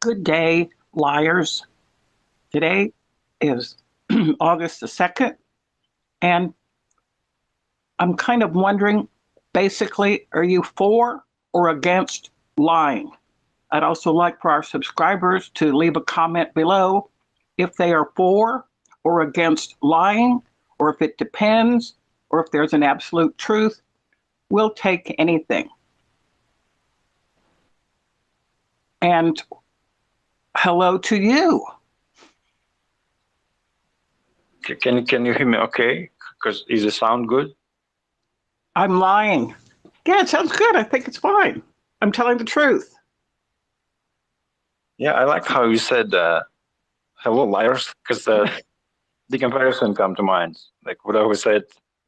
Good day, liars. Today is August the 2nd, and I'm kind of wondering, basically, are you for or against lying? I'd also like for our subscribers to leave a comment below if they are for or against lying, or if it depends, or if there's an absolute truth. We'll take anything. And hello to you. Can you hear me okay? Because is the sound good? I'm lying. Yeah, it sounds good. I think it's fine. I'm telling the truth. Yeah, I like how you said hello liars, because the comparison come to mind. Like what I always said,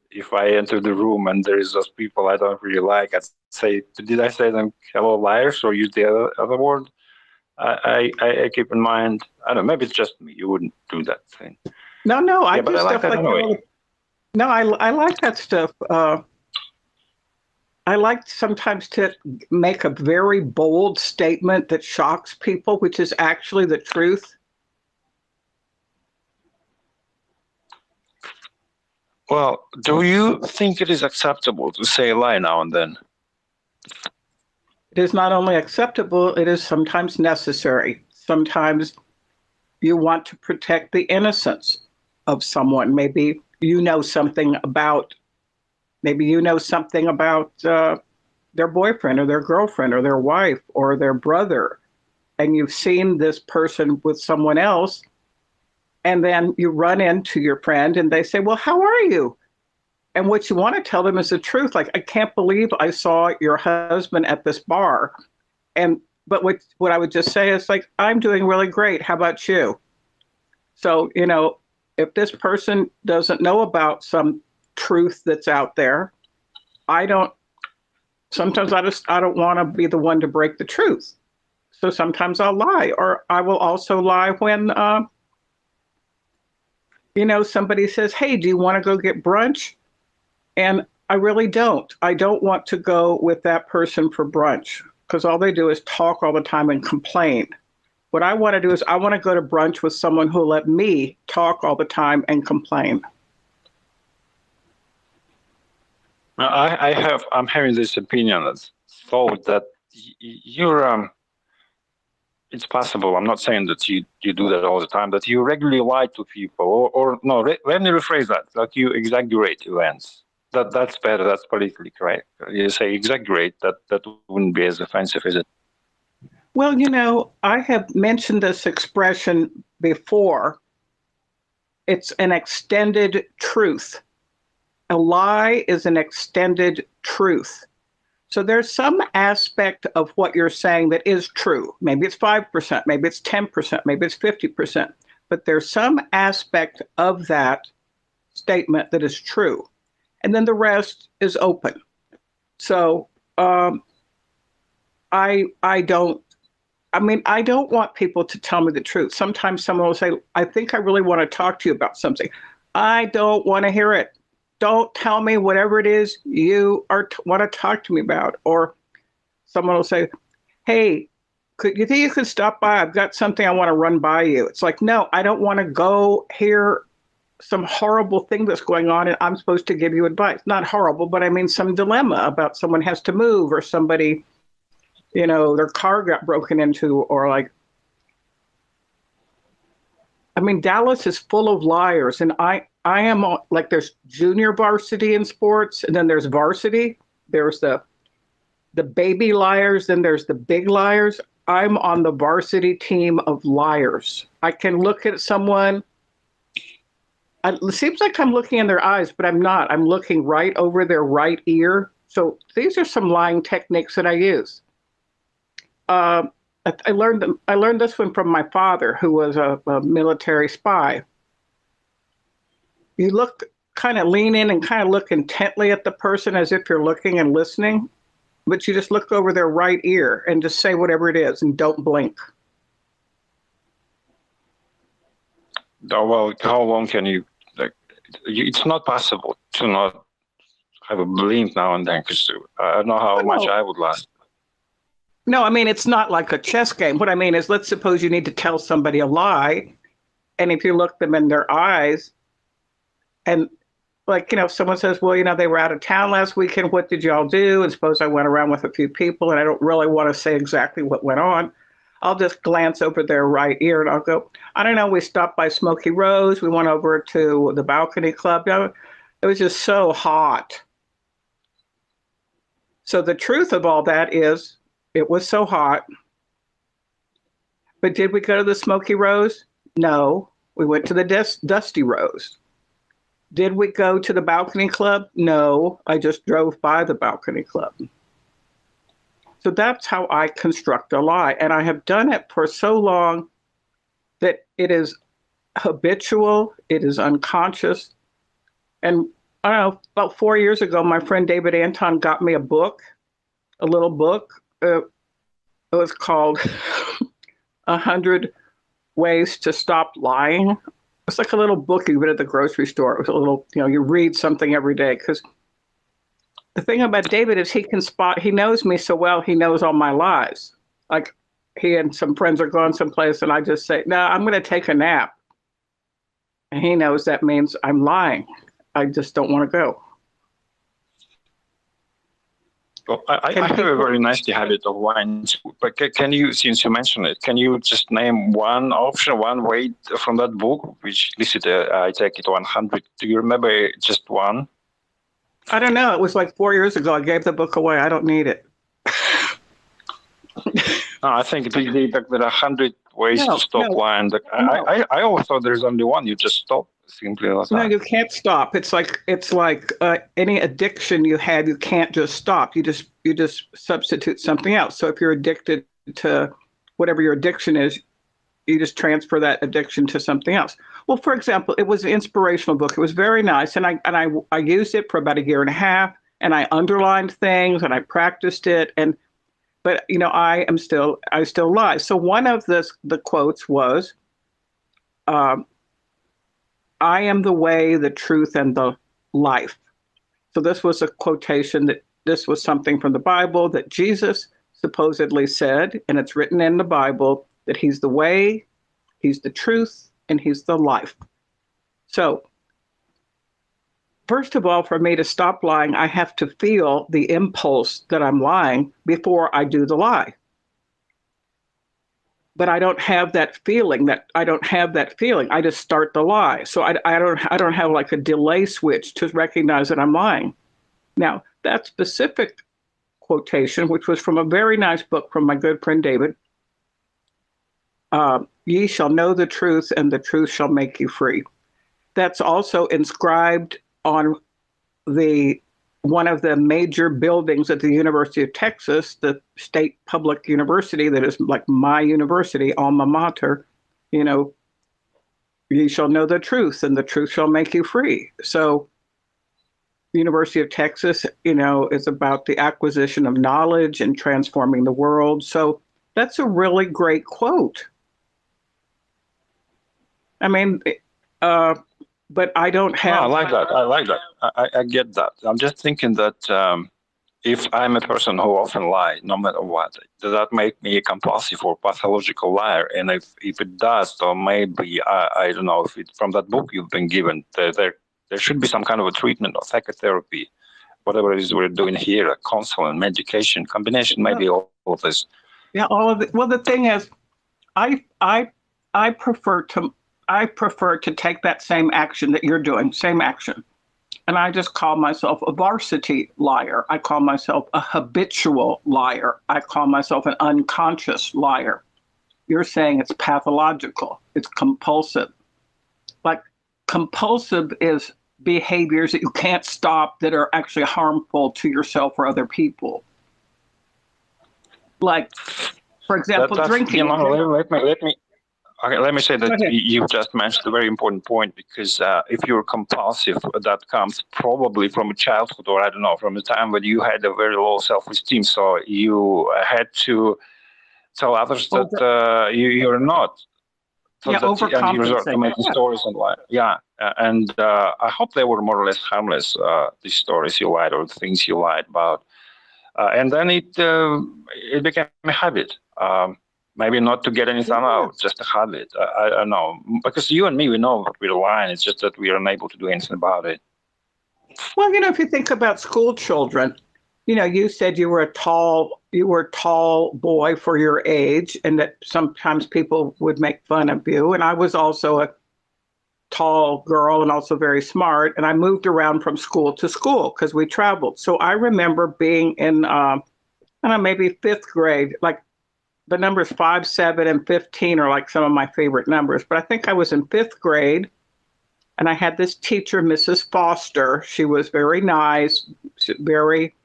if I enter the room and there is those people I don't really like, I'd say, did I say them hello liars or use the other word? I keep in mind, I don't know, maybe it's just me, you wouldn't do that thing. No, I Yeah, do but I like stuff that like anyway. no, I like that stuff. I like sometimes to make a very bold statement that shocks people, which is actually the truth. Well, do you think it is acceptable to say a lie now and then? It is not only acceptable, it is sometimes necessary. Sometimes you want to protect the innocence of someone. Maybe you know something about their boyfriend or their girlfriend or their wife or their brother, and you've seen this person with someone else, and then you run into your friend and they say, well, how are you? And what you want to tell them is the truth. Like, I can't believe I saw your husband at this bar. But what I would just say is like, I'm doing really great. How about you? So, if this person doesn't know about some truth that's out there, sometimes I don't want to be the one to break the truth. So sometimes I'll lie, or I will also lie when, somebody says, hey, do you want to go get brunch? And I really don't. I don't want to go with that person for brunch because all they do is talk all the time and complain. What I want to do is I want to go to brunch with someone who'll let me talk all the time and complain. I'm having this opinion that's thought that you're it's possible. I'm not saying that you do that all the time, that you regularly lie to people, or no, let me rephrase that. That you exaggerate events. That's better. That's politically correct. You say exaggerate. That wouldn't be as offensive, is it? Well, I have mentioned this expression before. It's an extended truth. A lie is an extended truth. So there's some aspect of what you're saying that is true. Maybe it's 5%, maybe it's 10%, maybe it's 50%. But there's some aspect of that statement that is true. And then the rest is open. So I don't want people to tell me the truth. Sometimes someone will say, I think I really want to talk to you about something. I don't want to hear it. Don't tell me whatever it is you want to talk to me about. Or someone will say, hey, you think you could stop by? I've got something I want to run by you. It's like, no, I don't want to go hear some horrible thing that's going on and I'm supposed to give you advice. Not horrible, but I mean some dilemma about someone has to move or somebody, their car got broken into, or Dallas is full of liars. And I am like, there's junior varsity in sports, and then there's varsity. There's the baby liars, then there's the big liars. I'm on the varsity team of liars. I can look at someone. It seems like I'm looking in their eyes, but I'm not. I'm looking right over their right ear. So these are some lying techniques that I use. I learned this one from my father, who was a military spy. You lean in and kind of look intently at the person as if you're looking and listening, but you just look over their right ear and just say whatever it is and don't blink. Oh, well, how long can you, it's not possible to not have a blink now and then, because I don't know how much I would last. No, I mean, it's not like a chess game. What I mean is, let's suppose you need to tell somebody a lie. And if you look them in their eyes and like, if someone says, well, they were out of town last weekend. What did y'all do? And suppose I went around with a few people and I don't really want to say exactly what went on. I'll just glance over their right ear and I'll go, I don't know, we stopped by Smoky Rose. We went over to the Balcony Club. It was just so hot. So the truth of all that is it was so hot. But did we go to the Smoky Rose? No, we went to the Dusty Rose. Did we go to the Balcony Club? No, I just drove by the Balcony Club. So that's how I construct a lie. And I have done it for so long that it is habitual, it is unconscious. And I don't know, about 4 years ago, my friend David Anton got me a little book. It was called 100 Ways to Stop Lying. It's like a little book you read at the grocery store. It was a little, you read something every day. Because the thing about David is he knows me so well, he knows all my lies. Like he and some friends are going someplace and I just say, no, I'm going to take a nap. And he knows that means I'm lying. I just don't want to go. Well, I have a very nasty habit of lying, but can you, since you mentioned it, can you just name one option, one way from that book, which listed, I take it 100. Do you remember just one? I don't know. It was like 4 years ago. I gave the book away. I don't need it. No, I think there are 100 ways to stop lying. I always thought there's only one. You just stop. Simply like that. No, you can't stop. It's like any addiction you have, you can't just stop. You just substitute something else. So if you're addicted to whatever your addiction is, you just transfer that addiction to something else. Well, for example, it was an inspirational book. It was very nice, and I used it for about a year and a half, and I underlined things and I practiced it, but I still lie. So one of the quotes was, I am the way, the truth, and the life. So this was a quotation this was something from the Bible that Jesus supposedly said, and it's written in the Bible that he's the way, he's the truth, and he's the life. So first of all, for me to stop lying, I have to feel the impulse that I'm lying before I do the lie. But I don't have that feeling. I just start the lie. So I don't have like a delay switch to recognize that I'm lying. Now, that specific quotation, which was from a very nice book from my good friend David, ye shall know the truth and the truth shall make you free. That's also inscribed on one of the major buildings at the University of Texas, the state public university that is like my university, alma mater, ye shall know the truth and the truth shall make you free. So University of Texas, is about the acquisition of knowledge and transforming the world. So that's a really great quote. I mean, but I don't have. I like that. I get that. I'm just thinking that if I'm a person who often lie, no matter what, does that make me a compulsive or pathological liar? And if it does, so maybe I don't know if from that book you've been given, there should be some kind of a treatment or psychotherapy, whatever it is we're doing here, counseling, medication, combination, maybe all of this. Yeah, all of it. Well, the thing is, I prefer to take that same action that you're doing, same action. And I just call myself a varsity liar. I call myself a habitual liar. I call myself an unconscious liar. You're saying it's pathological. It's compulsive. Like compulsive is behaviors that you can't stop that are actually harmful to yourself or other people. Like, for example, drinking. Let me say that you just mentioned a very important point, because if you're compulsive, that comes probably from a childhood, or I don't know, from the time when you had a very low self-esteem. So you had to tell others that you're not. So and you resort to making stories and lie. And I hope they were more or less harmless, these stories you lied or things you lied about. And then it became a habit. Maybe not to get anything out, just a habit. I don't know, because you and me, we know what we're lying. It's just that we are unable to do anything about it. Well, if you think about school children, you said you were a tall boy for your age, and that sometimes people would make fun of you. And I was also a tall girl and also very smart. And I moved around from school to school because we traveled. So I remember being in, I don't know, maybe fifth grade, like the numbers 5, 7, and 15 are like some of my favorite numbers. But I think I was in fifth grade, and I had this teacher, Mrs. Foster. She was very nice, very,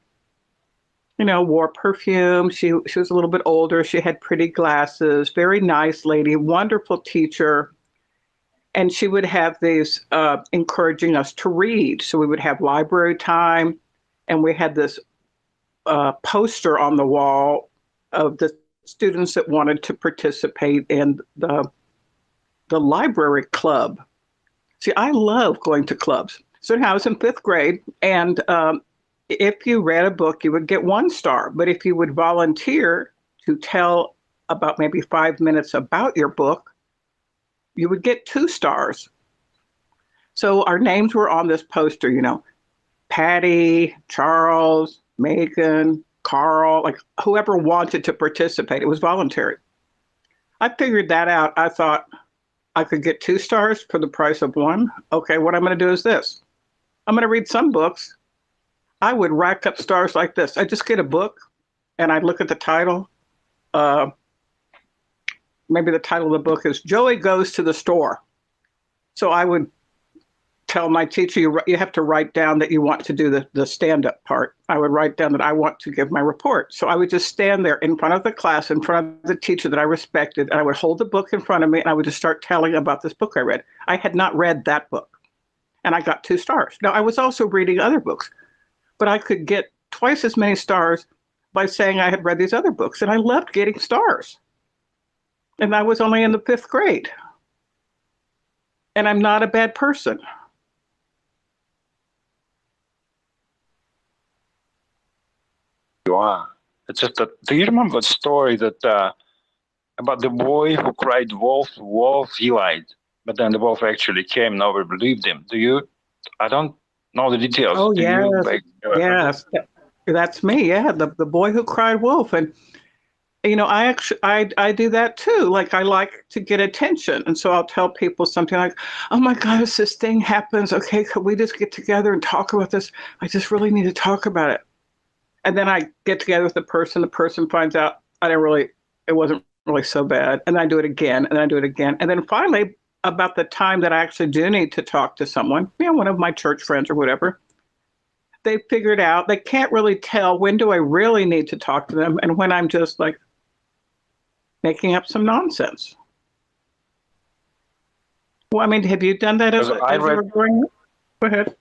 wore perfume. She was a little bit older. She had pretty glasses, very nice lady, wonderful teacher. And she would have these encouraging us to read. So we would have library time, and we had this poster on the wall of the students that wanted to participate in the library club. See, I love going to clubs. So now I was in fifth grade, and if you read a book, you would get 1 star. But if you would volunteer to tell about maybe 5 minutes about your book, you would get 2 stars. So our names were on this poster, Patty, Charles, Megan, Carl, like whoever wanted to participate. It was voluntary. I figured that out. I thought I could get 2 stars for the price of 1. Okay, what I'm going to do is this. I'm going to read some books. I would rack up stars like this. I just get a book and I'd look at the title. Maybe the title of the book is Joey Goes to the Store. So I would tell my teacher, you have to write down that you want to do the stand-up part. I would write down that I want to give my report. So I would just stand there in front of the class, in front of the teacher that I respected, and I would hold the book in front of me, and I would just start telling about this book I read. I had not read that book, and I got 2 stars. Now, I was also reading other books, but I could get twice as many stars by saying I had read these other books, and I loved getting stars. And I was only in the 5th grade. And I'm not a bad person. You are. It's just that, do you remember the story that about the boy who cried wolf, wolf, he lied. But then the wolf actually came, nobody believed him. I don't know the details. Oh, yes. Yes, that's me. Yeah, the boy who cried wolf. And I do that too. Like, I like to get attention. And so I'll tell people something like, oh my gosh, this thing happens. Okay, could we just get together and talk about this? I just really need to talk about it. And then I get together with the person finds out it wasn't really so bad. And I do it again, and I do it again. And then finally, about the time that I actually do need to talk to someone, one of my church friends or whatever, they figured out they can't really tell when do I really need to talk to them and when I'm just like making up some nonsense. Well, I mean, have you done that as you were growing up? Go ahead.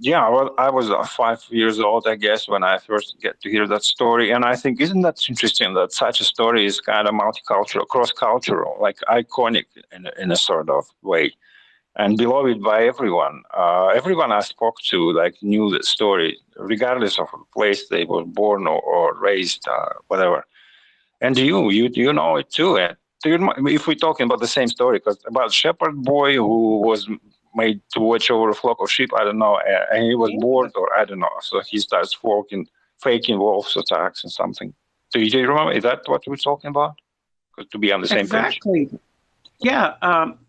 Yeah, well, I was 5 years old, I guess, when I first get to hear that story. And I think, isn't that interesting that such a story is kind of multicultural, cross-cultural, like iconic in a sort of way, and beloved by everyone. Everyone I spoke to knew the story, regardless of the place they were born or raised, whatever. And you know it too. And if we're talking about the same story, because about shepherd boy who was made to watch over a flock of sheep, I don't know, and he was bored, or I don't know, so he starts faking wolves attacks and something. Do you remember? Is that what we're talking about? To be on the same page. Exactly. Yeah,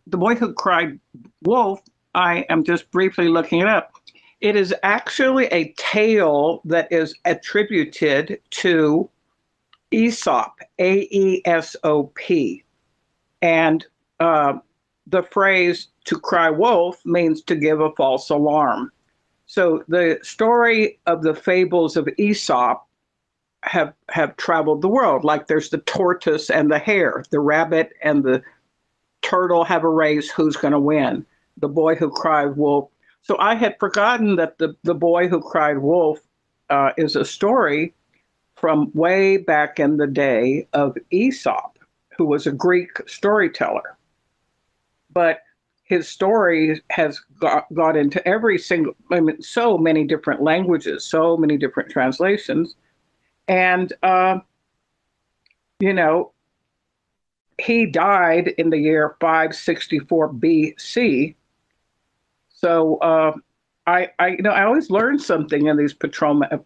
the boy who cried wolf. I am just briefly looking it up. It is actually a tale that is attributed to Aesop, Aesop, and the phrase "to cry wolf" means to give a false alarm. So the story of the fables of Aesop have traveled the world. Like there's the tortoise and the hare, the rabbit and the turtle have a race. Who's going to win? The boy who cried wolf. So I had forgotten that the boy who cried wolf is a story from way back in the day of Aesop, who was a Greek storyteller. But his story has got into every single, so many different languages, so many different translations. And, you know, he died in the year 564 BC. So I always learn something in these Patroma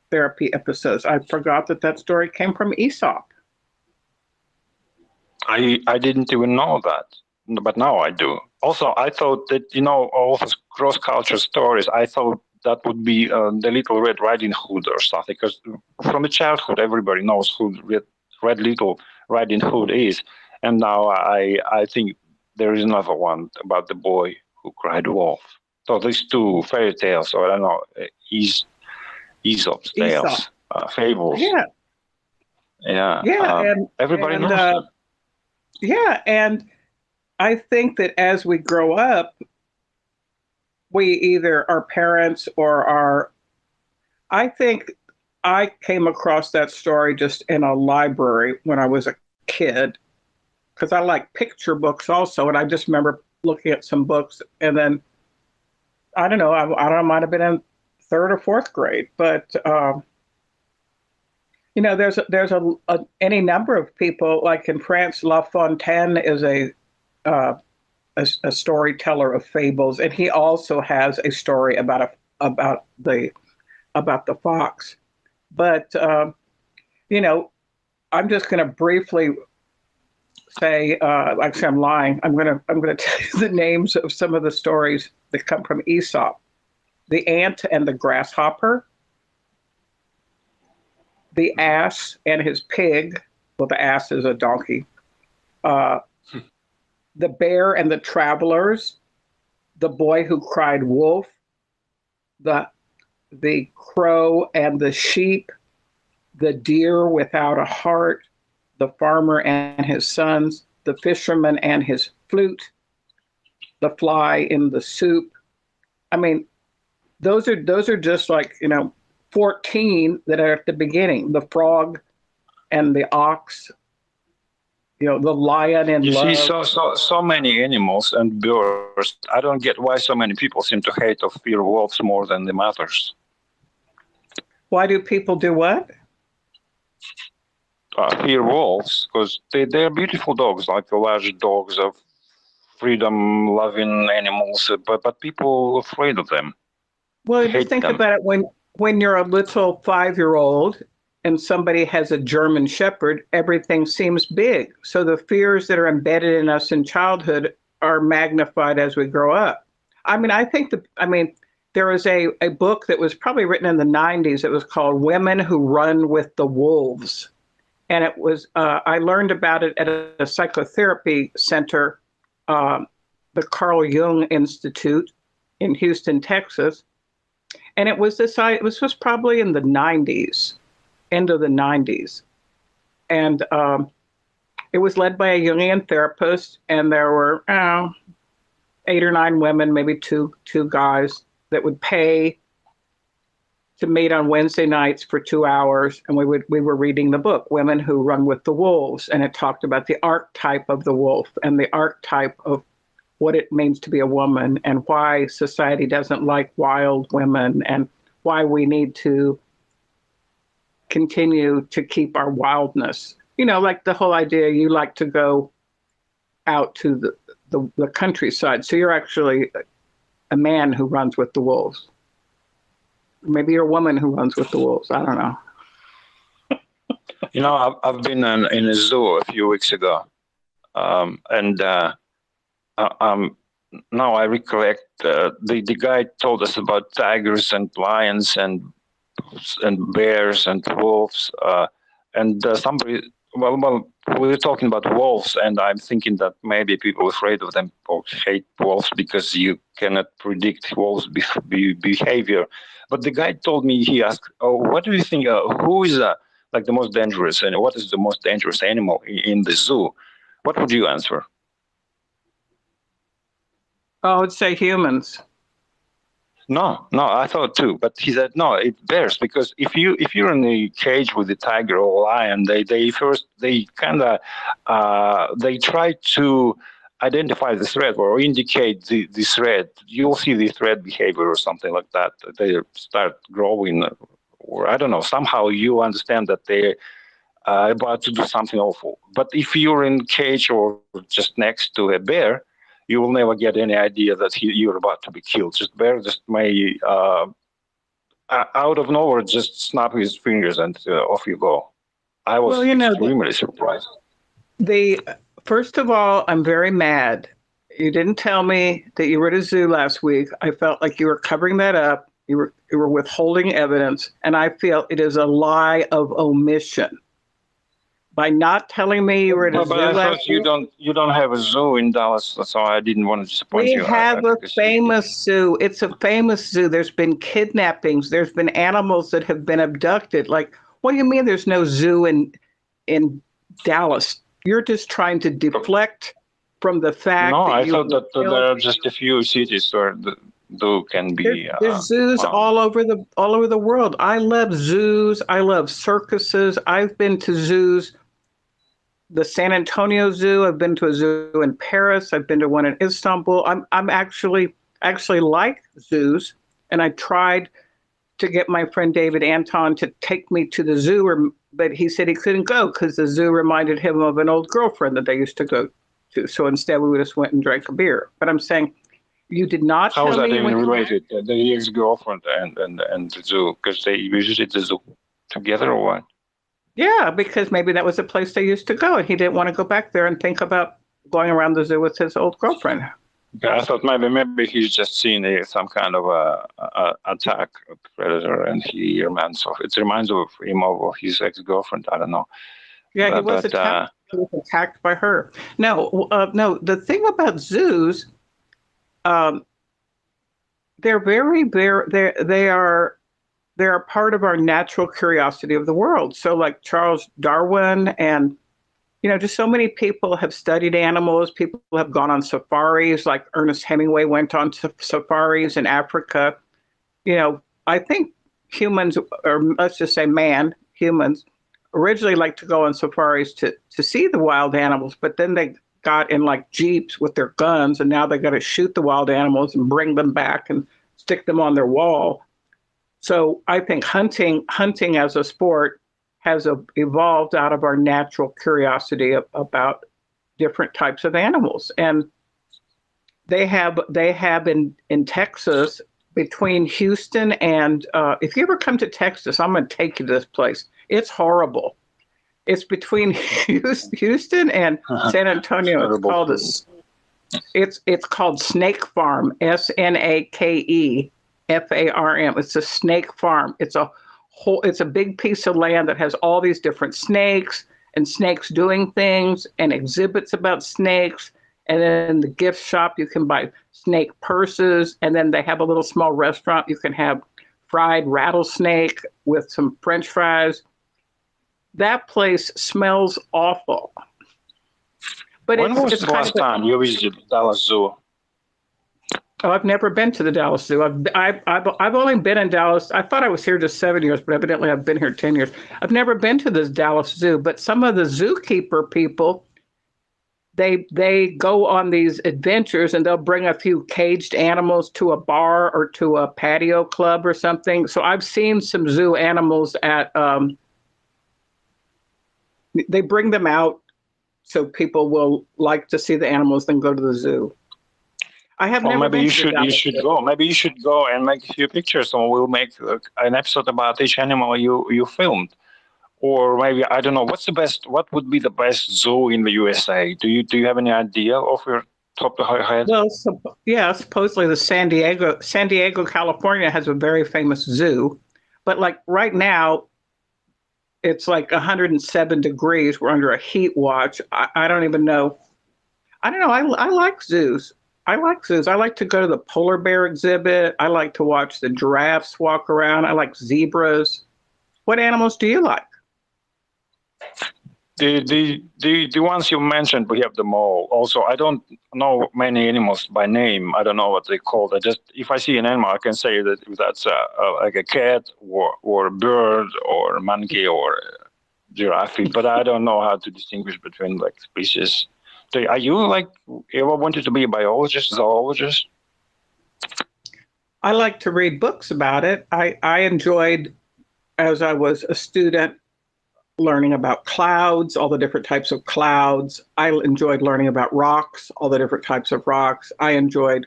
therapy episodes. I forgot that story came from Aesop. I didn't even know that, but now I do. Also, I thought that, all those cross-culture stories, I thought that would be the Little Red Riding Hood or something, because from the childhood, everybody knows who Red Little Riding Hood is. And now I think there is another one about the boy who cried wolf. So these two fairy tales, or I don't know, Aesop's tales, fables. Yeah. Yeah. And everybody knows that. Yeah, and I think that as we grow up, we either our parents or I think I came across that story just in a library when I was a kid, because I like picture books also, and I just remember looking at some books, and then I don't know, I might have been in third or fourth grade, but there's any number of people, like in France, La Fontaine is a storyteller of fables, and he also has a story about the fox. But I'm just going to briefly say, actually, I'm lying. I'm going to tell you the names of some of the stories that come from Aesop: the ant and the grasshopper, the ass and his pig. Well, the ass is a donkey. The bear and the travelers, the boy who cried wolf, the crow and the sheep, the deer without a heart, the farmer and his sons, the fisherman and his flute, the fly in the soup. I mean, those are just like 14 that are at the beginning. The frog and the ox, the lion and you love. See so many animals and birds. I don't get why so many people seem to hate or fear wolves more than the mothers. Why do people do what? Fear wolves, because they're beautiful dogs, like the large dogs of freedom-loving animals, but people are afraid of them. Well, just think about it. When you're a little 5-year-old and somebody has a German Shepherd, everything seems big. So the fears that are embedded in us in childhood are magnified as we grow up. I think there was a book that was probably written in the 90s. It was called Women Who Run with the Wolves. And it was, I learned about it at a psychotherapy center, the Carl Jung Institute in Houston, Texas. And it was was probably in the 90s, end of the 90s. And it was led by a Jungian therapist, and there were 8 or 9 women, maybe two guys, that would pay to meet on Wednesday nights for 2 hours, and we were reading the book Women Who Run with the Wolves, and it talked about the archetype of the wolf and the archetype of what it means to be a woman, and why society doesn't like wild women, and why we need to continue to keep our wildness. Like the whole idea, you like to go out to the countryside, so you're actually a man who runs with the wolves. Maybe you're a woman who runs with the wolves. I don't know. I've been in a zoo a few weeks ago, and now I recollect the guy told us about tigers and lions and bears and wolves, and somebody. Well, we're talking about wolves, and I'm thinking that maybe people are afraid of them or hate wolves because you cannot predict wolves' behavior. But the guy told me, he asked, "Oh, what do you think? Who is like the most dangerous, and what is the most dangerous animal in the zoo?" What would you answer? I would say humans. No, I thought too, but he said no. It's bears, because if you're in a cage with a tiger or a lion, they try to identify the threat or indicate the threat. You'll see the threat behavior or something like that. They start growing or I don't know, somehow you understand that they are about to do something awful. But if you're in cage or just next to a bear, you will never get any idea that you're about to be killed. Just bear just may out of nowhere just snap his fingers and off you go. I was Well, you know, extremely surprised. the first of all, I'm very mad. You didn't tell me that you were at a zoo last week. I felt like you were covering that up. You were withholding evidence, and I feel it is a lie of omission. By not telling me you were at a No, zoo but I last thought week, you don't have a zoo in Dallas, so I didn't want to disappoint we you. have a Because famous zoo. It's a famous zoo. There's been kidnappings. There's been animals that have been abducted. Like, what do you mean there's no zoo in Dallas? You're just trying to deflect from the fact no, that I you thought that killed. there are just a few cities where the zoo can be There's zoos found. all over the world. I love zoos. I love circuses. I've been to zoos. The San Antonio Zoo. I've been to a zoo in Paris. I've been to one in Istanbul. I'm actually like zoos, and I tried to get my friend David Anton to take me to the zoo, but he said he couldn't go because the zoo reminded him of an old girlfriend that they used to go to. So instead, we just went and drank a beer. But I'm saying, you did not How is tell that me even when. related? The ex-girlfriend and the zoo, because they visited the zoo together or what? Yeah, because maybe that was the place they used to go, and he didn't want to go back there and think about going around the zoo with his old girlfriend. Yeah, I thought maybe he's just seen some kind of a attack of predator, and he reminds of him of his ex-girlfriend. I don't know. Yeah, he But was attacked. He was attacked by her. No. The thing about zoos, um, they're they're a part of our natural curiosity of the world. So, like Charles Darwin and just so many people have studied animals. People have gone on safaris, like Ernest Hemingway went on safaris in Africa. I think humans, or let's just say humans, originally like to go on safaris to see the wild animals, but then they got in like jeeps with their guns, and now they got to shoot the wild animals and bring them back and stick them on their wall. So I think hunting as a sport has evolved out of our natural curiosity about different types of animals. And they have in Texas, between Houston and if you ever come to Texas, I'm going to take you to this place. It's horrible. It's between Houston and San Antonio. It's called Snake Farm, SNAKE FARM. It's a snake farm. It's a big piece of land that has all these different snakes and snakes doing things and exhibits about snakes. And then in the gift shop, you can buy snake purses. And then they have a little small restaurant. You can have fried rattlesnake with some French fries. That place smells awful. But when was the last time you visited Dallas Zoo? Oh, I've never been to the Dallas Zoo. I've only been in Dallas. I thought I was here just 7 years, but evidently I've been here 10 years. I've never been to this Dallas Zoo, but some of the zookeeper people, they go on these adventures and they'll bring a few caged animals to a bar or to a patio club or something. So I've seen some zoo animals they bring them out so people will like to see the animals, then go to the zoo. I have never maybe been you should go. Maybe you should go and make a few pictures, and we'll make an episode about each animal you filmed. Or maybe I don't know. What would be the best zoo in the USA? Do you have any idea of your top of your head? Well, supposedly the San Diego, California has a very famous zoo, but like right now, it's like 107 degrees. We're under a heat watch. I don't even know. I don't know. I like zoos. I like to go to the polar bear exhibit. I like to watch the giraffes walk around. I like zebras. What animals do you like? The ones you mentioned, we have them all. Also, I don't know many animals by name. I don't know what they called. If I see an animal, I can say that that's like a cat or a bird or a monkey or a giraffe. But I don't know how to distinguish between like species. Are you ever wanted to be a biologist, zoologist? I like to read books about it. I enjoyed as I was a student, learning about clouds, all the different types of clouds. I enjoyed learning about rocks, all the different types of rocks. I enjoyed,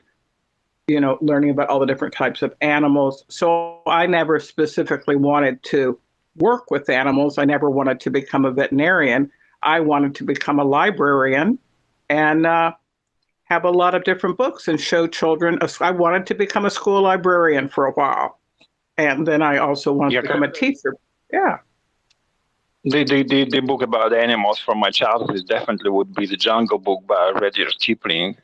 learning about all the different types of animals. So I never specifically wanted to work with animals. I never wanted to become a veterinarian. I wanted to become a librarian and have a lot of different books and show children. I wanted to become a school librarian for a while. And then I also wanted to become a teacher. Yeah. The book about animals from my childhood definitely would be The Jungle Book by Rudyard Kipling.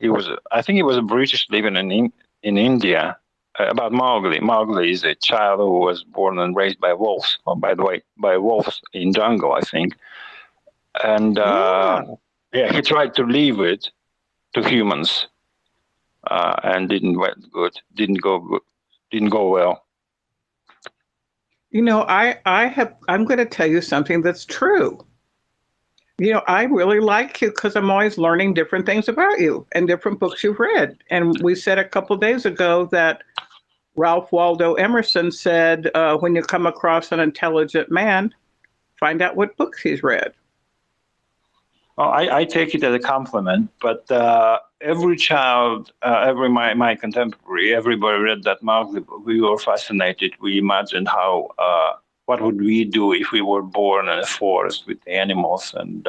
I think he was a British living in India, about Mowgli. Mowgli is a child who was born and raised by wolves, by the way, by wolves in jungle, I think. And he tried to leave it to humans, and didn't go well. I'm going to tell you something that's true. I really like you because I'm always learning different things about you and different books you've read. And we said a couple days ago that Ralph Waldo Emerson said, when you come across an intelligent man, find out what books he's read. Well, I take it as a compliment, but every child, my contemporary, everybody read that Mowgli book. We were fascinated. We imagined what would we do if we were born in a forest with animals and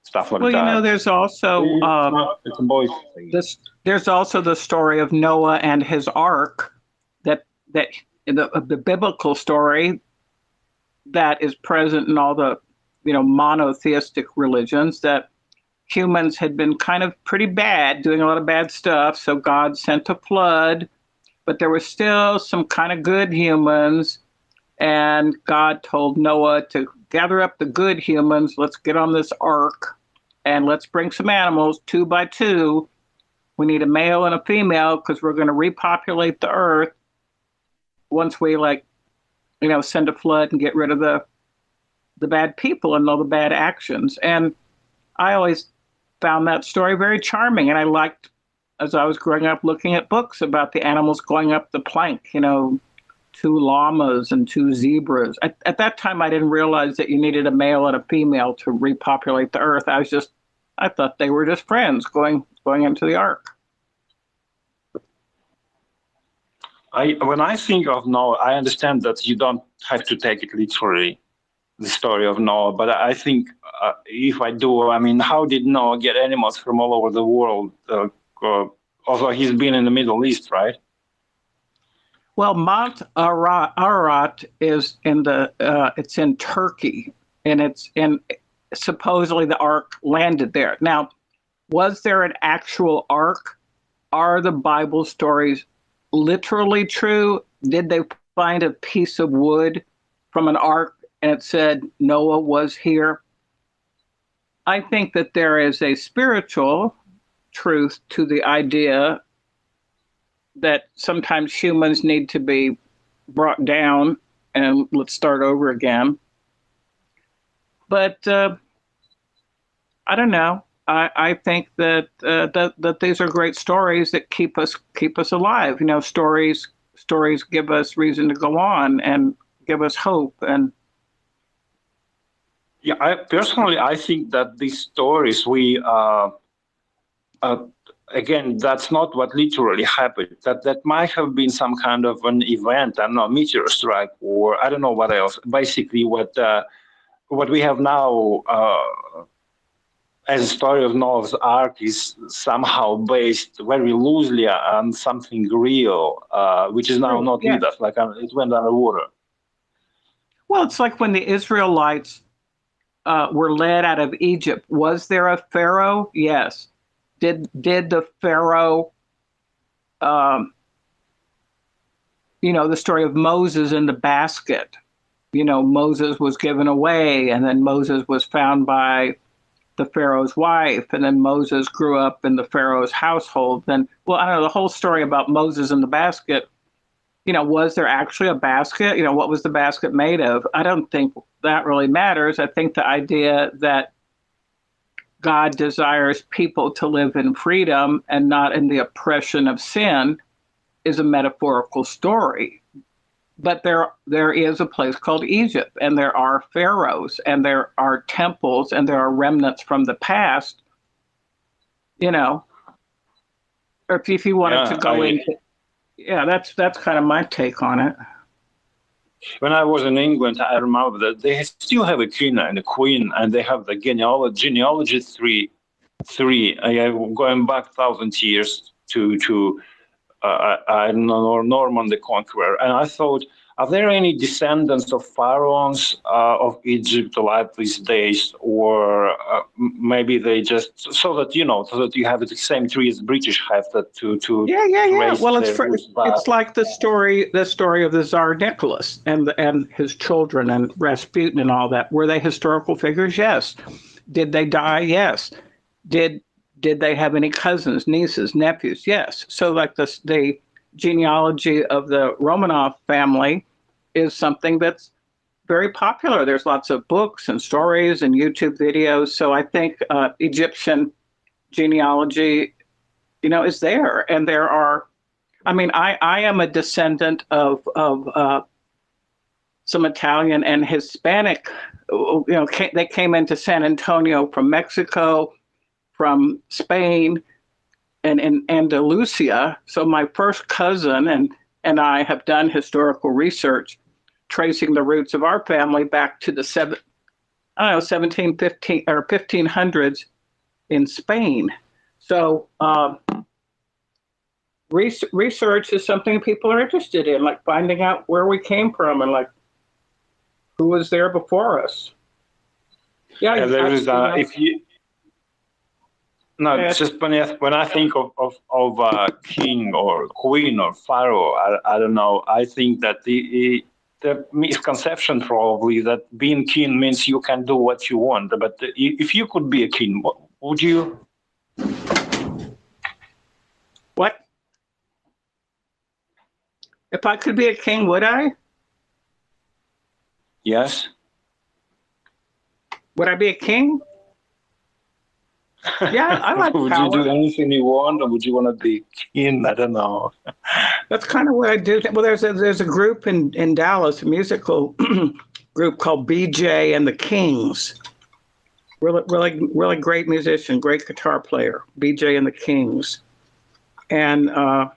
stuff like that. Well, there's also it's a boy's thing. There's also the story of Noah and his ark, that the biblical story that is present in all the monotheistic religions, that humans had been kind of pretty bad, doing a lot of bad stuff. So God sent a flood, but there were still some kind of good humans. And God told Noah to gather up the good humans. Let's get on this ark and let's bring some animals 2 by 2. We need a male and a female because we're going to repopulate the earth once we send a flood and get rid of the bad people and all the bad actions. And I always found that story very charming. And I liked, as I was growing up, looking at books about the animals going up the plank, 2 llamas and 2 zebras. At that time, I didn't realize that you needed a male and a female to repopulate the earth. I thought they were just friends going into the ark. When I think of Noah, I understand that you don't have to take it literally, the story of Noah, but I think if I do, how did Noah get animals from all over the world? Although he's been in the Middle East, right? Well, Mount Ararat is it's in Turkey, and supposedly the ark landed there. Now, was there an actual ark? Are the Bible stories literally true? Did they find a piece of wood from an ark and it said Noah was here? I think that there is a spiritual truth to the idea that sometimes humans need to be brought down and let's start over again. But I don't know. I think that that these are great stories that keep us alive. Stories give us reason to go on and give us hope. And yeah, I think that these stories again, that's not what literally happened. That might have been some kind of an event, I don't know, meteor strike, or I don't know what else. Basically, what we have now as a story of Noah's Ark is somehow based very loosely on something real, which is now not with us, like it went underwater. Well, it's like when the Israelites were led out of Egypt. Was there a Pharaoh? Yes. Did the Pharaoh, the story of Moses in the basket, Moses was given away and then Moses was found by the Pharaoh's wife, and then Moses grew up in the Pharaoh's household. Then, I don't know, the whole story about Moses in the basket, was there actually a basket? What was the basket made of? I don't think that really matters. I think the idea that God desires people to live in freedom and not in the oppression of sin is a metaphorical story. but there is a place called Egypt, and there are pharaohs, and there are temples, and there are remnants from the past. You know, or if you wanted Yeah, to go into, yeah, that's kind of my take on it. when I was in England, I remember that they still have a king and a queen, and they have the genealogy three. Going back 1,000 years to I don't know, Norman the Conqueror. And I thought, are there any descendants of pharaohs of Egypt alive these days, or maybe they just so that you have the same tree as British have that to Yeah. trace Well, their roots back. it's like the story of the Tsar Nicholas and his children and Rasputin and all that. Were they historical figures? Yes. Did they die? Yes. Did they have any cousins, nieces, nephews? Yes. So like the genealogy of the Romanov family is something that's very popular. There's lots of books and stories and YouTube videos. So I think Egyptian genealogy, is there. And there are, I mean, I am a descendant of some Italian and Hispanic, they came into San Antonio from Mexico, from Spain, and in Andalusia. So my first cousin and I have done historical research tracing the roots of our family back to the 1715 or 1500s in Spain. So research is something people are interested in, like finding out where we came from and like who was there before us. Yeah, and there is if you. No, it's just when I think of king or queen or pharaoh, I don't know. I think that the misconception probably that being king means you can do what you want. But if you could be a king, would you? What? If I could be a king, would I? Yes. Would I be a king? Yeah, I like would power. you do anything you want, or would you want to be king? I don't know. That's kind of what I do. Well, there's a group in Dallas, a musical group called BJ and the Kings. Really great musician, great guitar player, BJ and the Kings. And I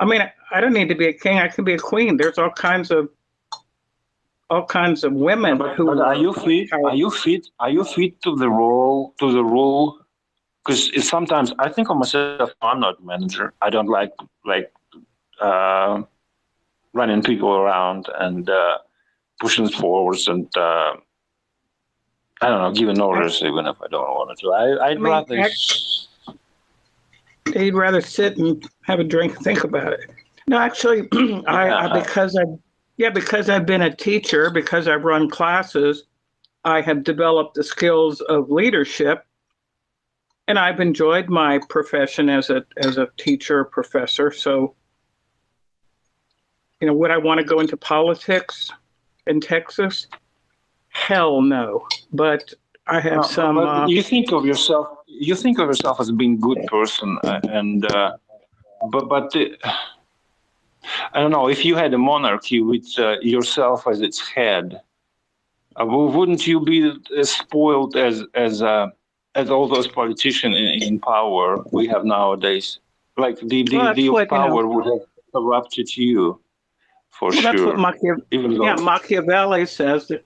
mean, I don't need to be a king. I can be a queen. There's all kinds of women who. But are you fit? Are you fit? Are you fit to the role? Because sometimes I think of myself. I'm not a manager. I don't like running people around and pushing forwards and I don't know, giving orders even if I don't want to. I'd rather. You'd rather sit and have a drink and think about it. No, actually, because I've been a teacher, because I've run classes, I have developed the skills of leadership, and I've enjoyed my profession as a teacher, professor. So, would I want to go into politics in Texas? Hell no. But I have some. But you think of yourself. You think of yourself as being a good person, and but. I don't know, if you had a monarchy with yourself as its head, wouldn't you be as spoiled as all those politicians in power we have nowadays? Like the power would have corrupted you, for sure. That's what Machiavelli says, that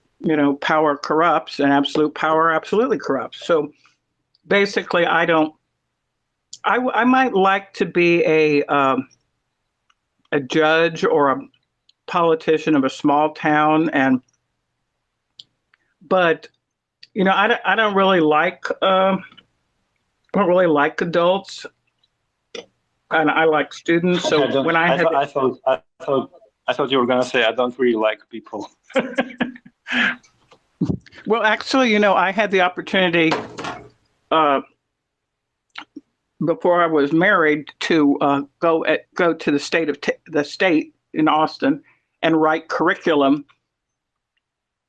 power corrupts, and absolute power absolutely corrupts. So basically, I might like to be a judge or a politician of a small town, but I don't really like adults, and I like students. So I thought you were gonna say I don't really like people. Well, actually, I had the opportunity before I was married to go to the state in Austin and write curriculum,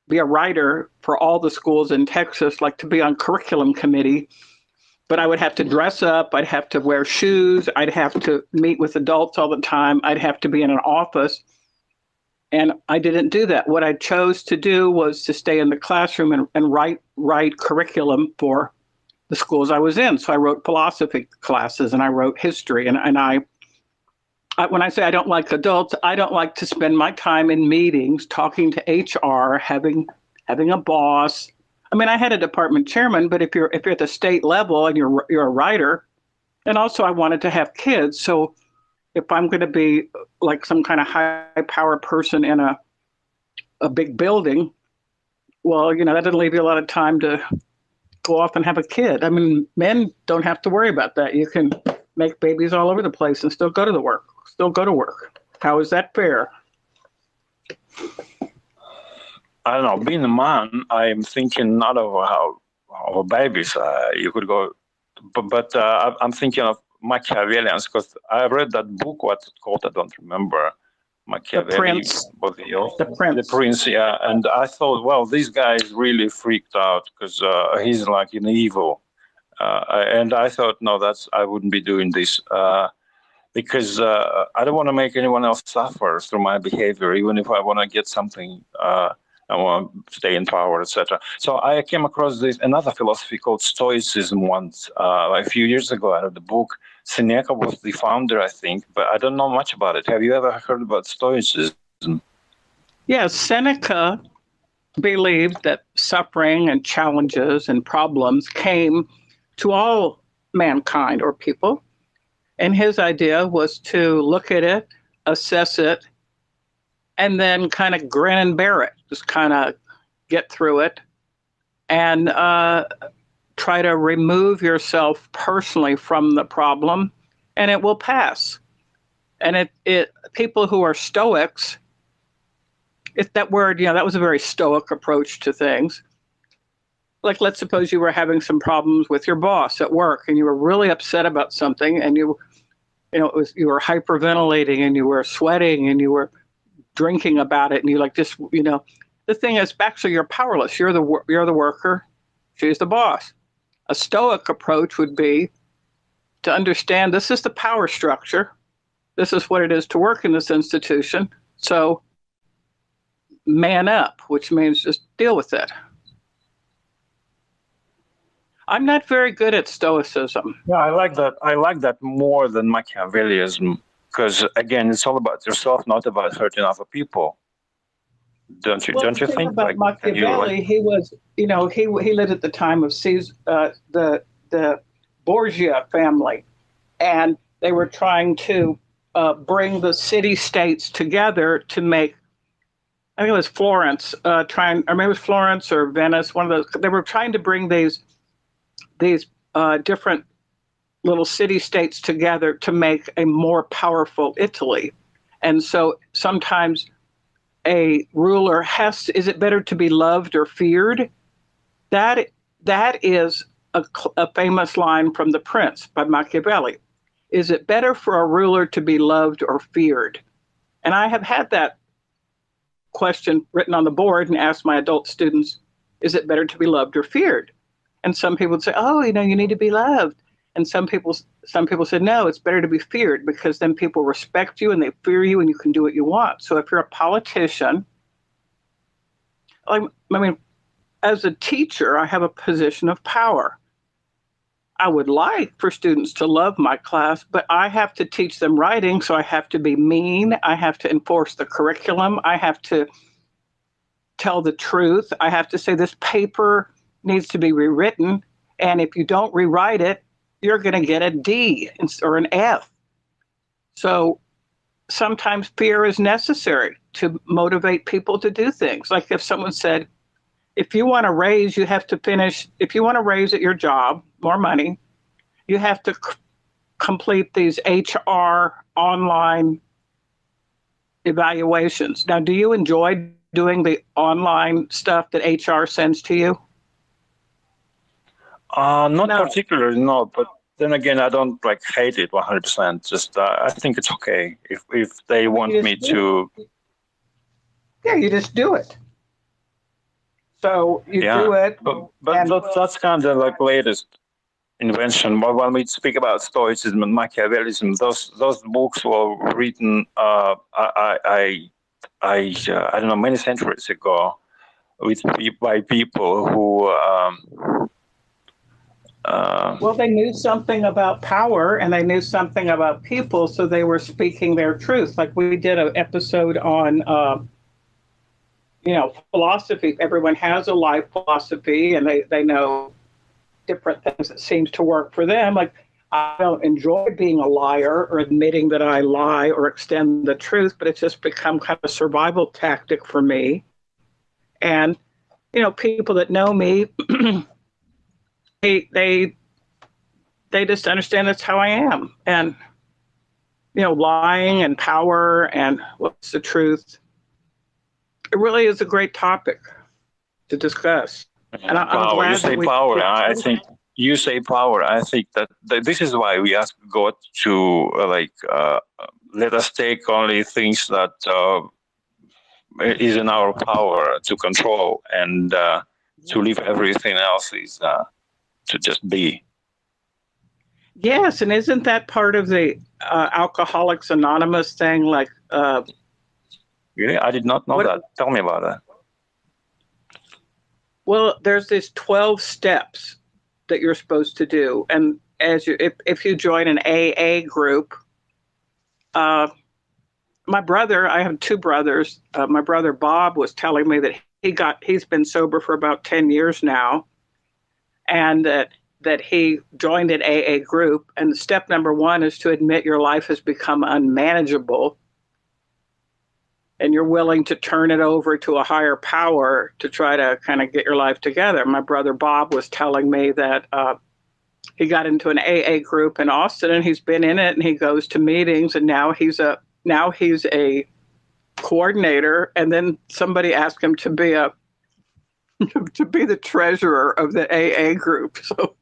be a writer for all the schools in Texas, like to be on curriculum committee. but I would have to dress up. I'd have to wear shoes. I'd have to meet with adults all the time. I'd have to be in an office. And I didn't do that. What I chose to do was to stay in the classroom and write curriculum for the schools I was in. So I wrote philosophy classes and I wrote history. And I when I say I don't like adults, I don't like to spend my time in meetings talking to HR, having a boss. I mean, I had a department chairman, but if you're at the state level and you're a writer, and also I wanted to have kids. So if I'm going to be like some kind of high power person in a big building, well, you know, that doesn't leave you a lot of time to go off and have a kid. I mean, men don't have to worry about that. You can make babies all over the place and still go to work. How is that fair? I don't know. Being a man, I'm thinking not of how babies you could go, but I'm thinking of Machiavellians, because I read that book, what's it called? I don't remember. Machiavelli. The Prince. The Prince, yeah. And I thought, well, this guy is really freaked out because he's like an evil. And I thought, no, I wouldn't be doing this because I don't want to make anyone else suffer through my behavior, even if I want to get something. I want to stay in power, etc. So I came across another philosophy called Stoicism once, a few years ago. Out of the book, Seneca was the founder, I think, but I don't know much about it. Have you ever heard about Stoicism? Yes, Seneca believed that suffering and challenges and problems came to all mankind or people, and his idea was to look at it, assess it, and then kind of grin and bear it, just kind of get through it and try to remove yourself personally from the problem, and it will pass. And people who are Stoics, that word, you know, that was a very Stoic approach to things. Like, let's suppose you were having some problems with your boss at work and you were really upset about something, and you were hyperventilating and you were sweating and you were drinking about it, and you like just, you know, the thing is, actually you're powerless. You're the worker. She's the boss. A Stoic approach would be to understand this is the power structure. This is what it is to work in this institution. So man up, which means just deal with it. I'm not very good at Stoicism. Yeah, I like that. I like that more than Machiavellianism. Because again, it's all about yourself, not about hurting other people. Don't you think? About Machiavelli, he was, you know, he lived at the time of Caesar, the Borgia family, and they were trying to bring the city-states together to make. I think it was Florence, or maybe it was Florence or Venice. One of those. They were trying to bring these different little city-states together to make a more powerful Italy. And so sometimes a ruler is it better to be loved or feared? That is a famous line from The Prince by Machiavelli. Is it better for a ruler to be loved or feared? And I have had that question written on the board and asked my adult students, is it better to be loved or feared? And some people would say, oh, you know, you need to be loved. And some people said, no, it's better to be feared, because then people respect you and they fear you and you can do what you want. So if you're a politician, I mean, as a teacher, I have a position of power. I would like for students to love my class, but I have to teach them writing, so I have to be mean. I have to enforce the curriculum. I have to tell the truth. I have to say this paper needs to be rewritten, and if you don't rewrite it, you're going to get a D or an F. So sometimes fear is necessary to motivate people to do things. Like if someone said, if you want to raise, you have to finish, if you want to raise at your job more money, you have to complete these HR online evaluations. Now, do you enjoy doing the online stuff that HR sends to you? Not particularly, no. But then again, I don't hate it 100%. Just I think it's okay if they want me to. Yeah, you just do it. So you do it. But that's kind of latest. invention. But when we speak about Stoicism and Machiavellism, those books were written, I don't know, many centuries ago, by people who. Well, they knew something about power and they knew something about people, so they were speaking their truth. Like we did an episode on, philosophy. Everyone has a life philosophy and they know different things that seems to work for them. Like I don't enjoy being a liar or admitting that I lie or extend the truth, but it's just become kind of a survival tactic for me. And, people that know me, they just understand that's how I am. And, lying and power and what's the truth. It really is a great topic to discuss. And I'm glad you say power. I think you say power. I think that this is why we ask God to let us take only things that is in our power to control, and to leave everything else is to just be. Yes, and isn't that part of the Alcoholics Anonymous thing? Like, really, I did not know that. Tell me about that. Well, there's these 12 steps that you're supposed to do, and if you join an AA group, my brother, I have two brothers. My brother Bob was telling me that he's been sober for about 10 years now, and that he joined an AA group. And step number 1 is to admit your life has become unmanageable, and you're willing to turn it over to a higher power to try to kind of get your life together. My brother Bob was telling me that he got into an AA group in Austin, and he's been in it, and he goes to meetings, and now he's a coordinator. And then somebody asked him to be the treasurer of the AA group. So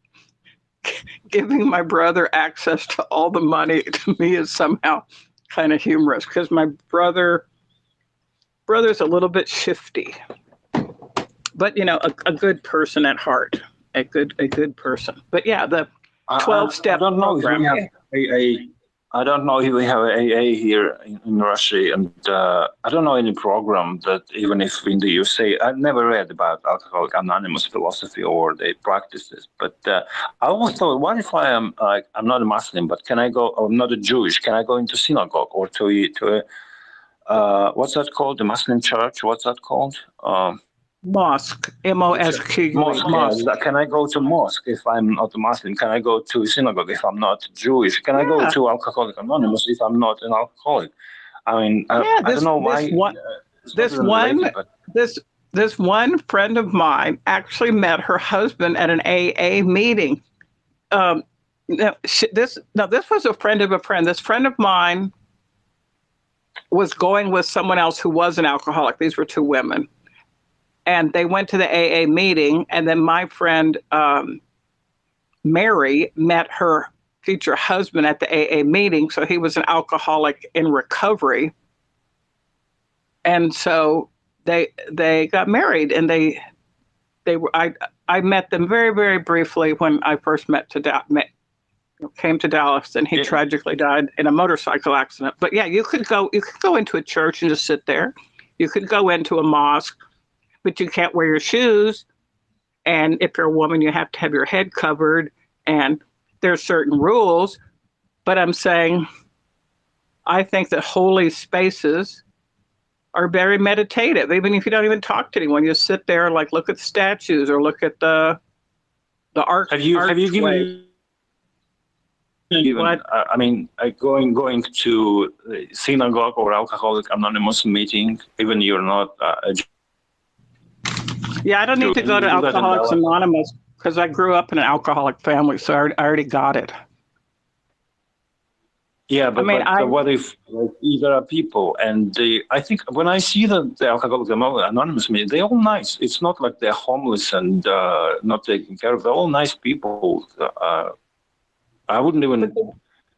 giving my brother access to all the money to me is somehow kind of humorous, because my brother's a little bit shifty, but a good person at heart, a good person. But yeah, the 12-step program. I don't know if we have AA here in Russia, and I don't know any program that, even if in the USA, I've never read about Alcoholics Anonymous philosophy or their practices. But I always thought, what if I'm not a Muslim, but can I go? Or I'm not a Jewish. Can I go into synagogue or to a what's that called? The Muslim church? What's that called? Mosque, M-O-S-Q. Mosque. Yeah. Can I go to mosque if I'm not a Muslim? Can I go to synagogue if I'm not Jewish? Can I go to Alcoholics Anonymous if I'm not an alcoholic? I mean, I don't know why. This one friend of mine actually met her husband at an AA meeting. This was a friend of a friend. This friend of mine was going with someone else who was an alcoholic. These were two women. And they went to the AA meeting, and then my friend Mary met her future husband at the AA meeting. So he was an alcoholic in recovery. And so they got married, and I met them very, very briefly when I first came to Dallas, and he tragically died in a motorcycle accident. But yeah, you could go into a church and just sit there. You could go into a mosque, but you can't wear your shoes. And if you're a woman, you have to have your head covered, and there's certain rules. But I'm saying, I think that holy spaces are very meditative. Even if you don't even talk to anyone, you sit there, like look at the statues or look at the art. Have you given? Even, I mean, going to synagogue or Alcoholics Anonymous meeting, even you're not. Yeah, I don't need to go to Alcoholics Anonymous because I grew up in an alcoholic family, so I already got it. Yeah, but, what if there are people, and I think when I see the Alcoholics Anonymous meeting, they're all nice. It's not like they're homeless and not taken care of. They're all nice people. I wouldn't even.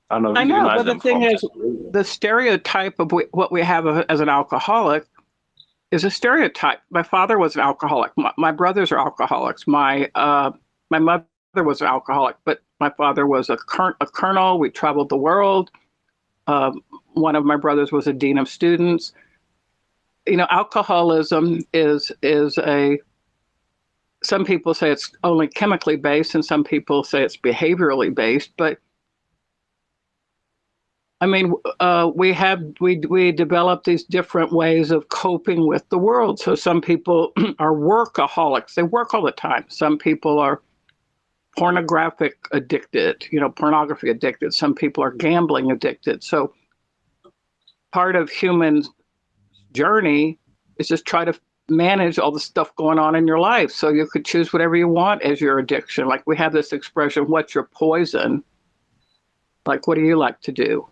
I know, but the thing is, the stereotype of what we have as an alcoholic is a stereotype. My father was an alcoholic. My brothers are alcoholics. My mother was an alcoholic, but My father was a colonel. We traveled the world. One of my brothers was a dean of students. You know, alcoholism is a, some people say it's only chemically based and some people say it's behaviorally based, but I mean, we develop these different ways of coping with the world. So some people are workaholics. They work all the time. Some people are pornographic addicted, you know, pornography addicted. Some people are gambling addicted. So part of human journey is just try to manage all the stuff going on in your life. So you could choose whatever you want as your addiction. Like we have this expression, what's your poison? Like, what do you like to do?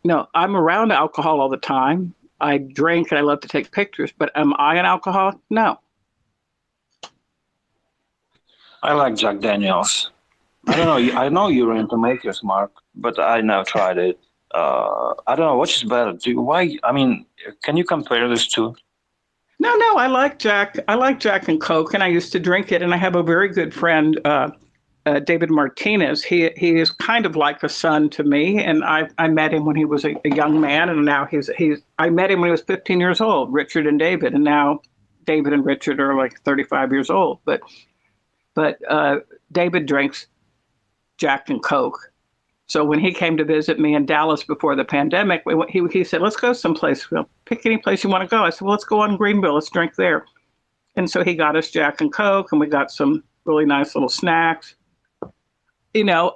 No, I'm around alcohol all the time. I drink and I love to take pictures, but am I an alcoholic? No. I like Jack Daniels. I don't know. I know you're into Maker's Mark, but I never tried it. I don't know which is better. Why? I mean, can you compare these two? No, I like Jack. I like Jack and Coke, and I used to drink it. And I have a very good friend, David Martinez. He is kind of like a son to me, and I met him when he was a young man, and now I met him when he was 15 years old, Richard and David, and now David and Richard are like 35 years old. But David drinks Jack and Coke. So when he came to visit me in Dallas before the pandemic, he said, let's go someplace. Well, pick any place you want to go. I said, well, let's go on Greenville. Let's drink there. And so he got us Jack and Coke, and we got some really nice little snacks. You know,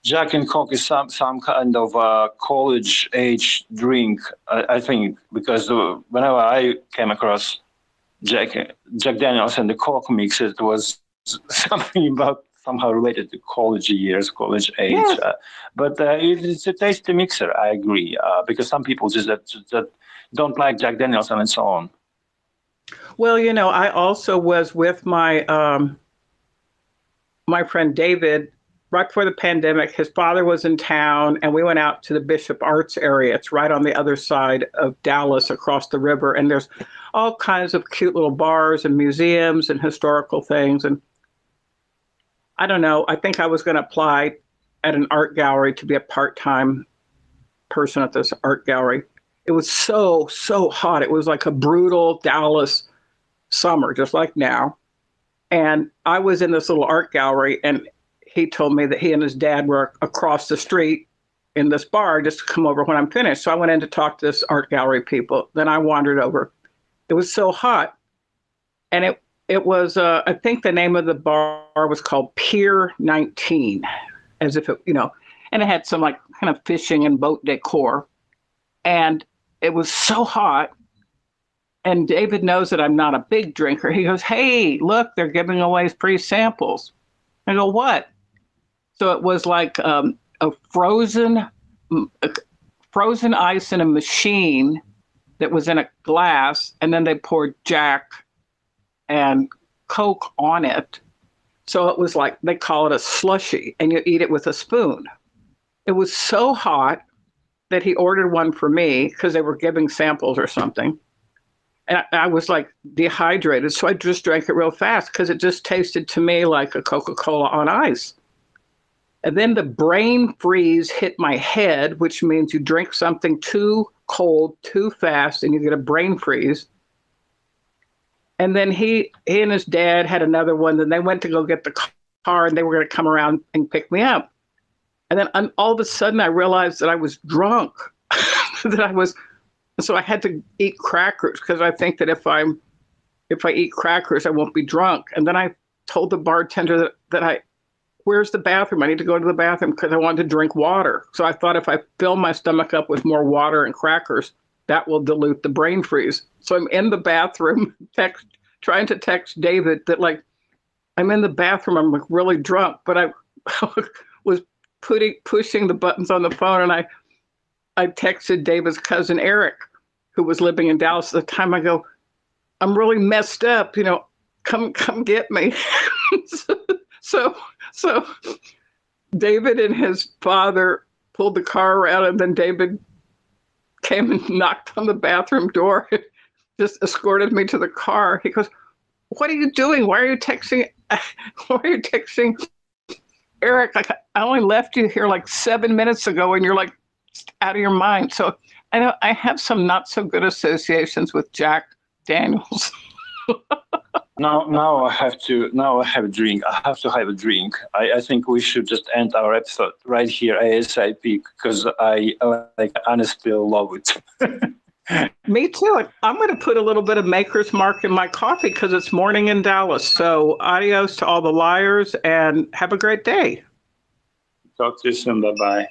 Jack and Coke is some kind of college age drink, I think, because whenever I came across Jack Daniels and the Coke mix, it was something about somehow related to college years, college age. Yes. But it's a tasty mixer, I agree, because some people just that don't like Jack Daniels and so on. Well, you know, I also was with my my friend David right before the pandemic. His father was in town, and we went out to the Bishop Arts area. It's right on the other side of Dallas, across the river, and there's all kinds of cute little bars and museums and historical things. And I don't know, I think I was going to apply at an art gallery to be a part-time person at this art gallery. It was so hot. It was like a brutal Dallas summer, just like now. And I was in this little art gallery, and he told me that he and his dad were across the street in this bar just to come over when I'm finished. So I went in to talk to this art gallery people. Then I wandered over. It was so hot. And it was, I think the name of the bar was called Pier 19, as if it, you know, and it had some like kind of fishing and boat decor. And it was so hot. And David knows that I'm not a big drinker. He goes, hey, look, they're giving away free samples. I go, what? So it was like a frozen ice in a machine that was in a glass. And then they poured Jack and Coke on it. So it was like, they call it a slushy, and you eat it with a spoon. It was so hot that he ordered one for me because they were giving samples or something. And I was like dehydrated. So I just drank it real fast because it just tasted to me like a Coca-Cola on ice. And then the brain freeze hit my head, which means you drink something too cold, too fast, and you get a brain freeze. And then he and his dad had another one. Then they went to go get the car, and they were going to come around and pick me up. And then all of a sudden I realized that I was drunk, so I had to eat crackers because I think that if I eat crackers, I won't be drunk. And then I told the bartender that where's the bathroom? I need to go to the bathroom because I wanted to drink water. So I thought if I fill my stomach up with more water and crackers, that will dilute the brain freeze. So I'm in the bathroom trying to text David that like, I'm in the bathroom, I'm like really drunk, but I was pushing the buttons on the phone, and I texted David's cousin Eric, who was living in Dallas at the time. I go, I'm really messed up, you know, come get me. So David and his father pulled the car around, and then David came and knocked on the bathroom door, just escorted me to the car. He goes, what are you doing? Why are you texting Eric, like I only left you here like 7 minutes ago and you're like out of your mind. So I know I have some not so good associations with Jack Daniels. Now I have to. Now I have a drink. I have to have a drink. I think we should just end our episode right here ASAP because I like honestly love it. Me too. I'm going to put a little bit of Maker's Mark in my coffee because it's morning in Dallas. So adios to all the liars and have a great day. Talk to you soon. Bye bye.